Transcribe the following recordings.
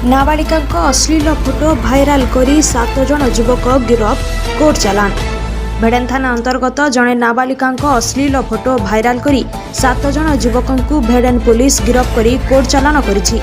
नाबालिका अश्लील photo viral करी 7 जन युवक गिरफ कोर्ट चालान। भेड़ेन थाना अंतर्गत जड़े नाबालिका अश्लील फोटो भाइराल करी 7 जन युवक भेड़ेन पुलिस गिरफ करी कोर्ट चालान करिछि।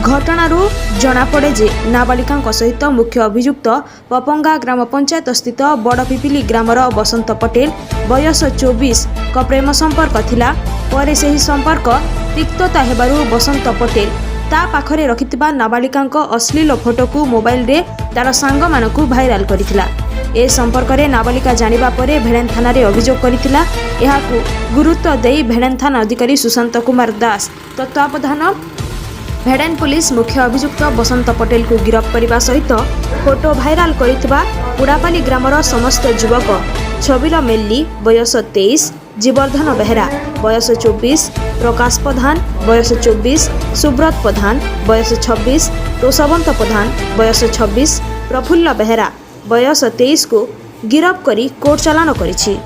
घटनारू जनापड़े जे नाबालिका सहित मुख्य अभियुक्त पपंगा ग्राम पंचायत स्थित बड़पिपिली ग्रामर बसंत पटेल बयस 24 का प्रेम संपर्क थिला। परे सेही संपर्क तिक्तता हेबारू बसंत पटेल ता पाखरे रखिथिबा नाबालिका अश्लील फोटो को मोबाइल रे तार सांग मानकू भाइराल करिथिला। ए संपर्क रे नाबालिका जानिबा परे भेड़ेन थाना रे अभियोग करिथिला। एहाकू गुरुत्व देई भेड़ेन थाना अधिकारी सुशांत कुमार दास तत्वावधान भेड़ेन पुलिस मुख्य अभियुक्त बसंत पटेल को गिरफ करने सहित फोटो भाइराल करिथिबा पुड़ापाली ग्रामर समस्त युवक छबिल मेल्ली बयस 23, जीवर्धन बेहरा बयस 24, प्रकाश प्रधान बयस 24, सुब्रत प्रधान बयस 26, तोषवंत प्रधान बयस 26, प्रफुल्ल बेहरा बयस 23 को गिरफ करी कोर्ट चालान करिछि।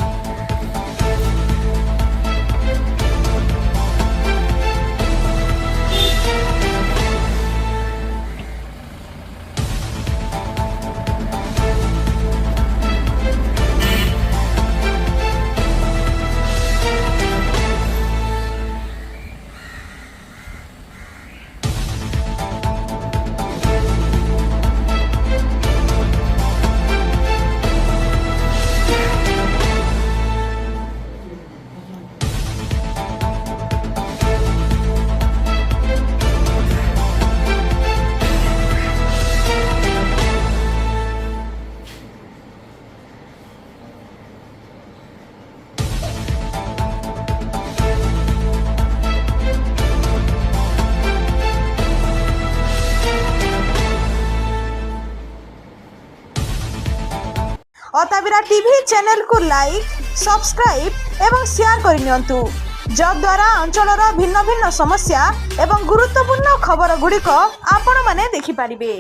अताबिरा टीवी चैनल को लाइक, सब्सक्राइब एवं शेयर करनियंतु जद्वारा अंचलर भिन्न भिन्न समस्या एवं गुरुत्वपूर्ण खबर गुड़िक आपण माने देखि पारिबे।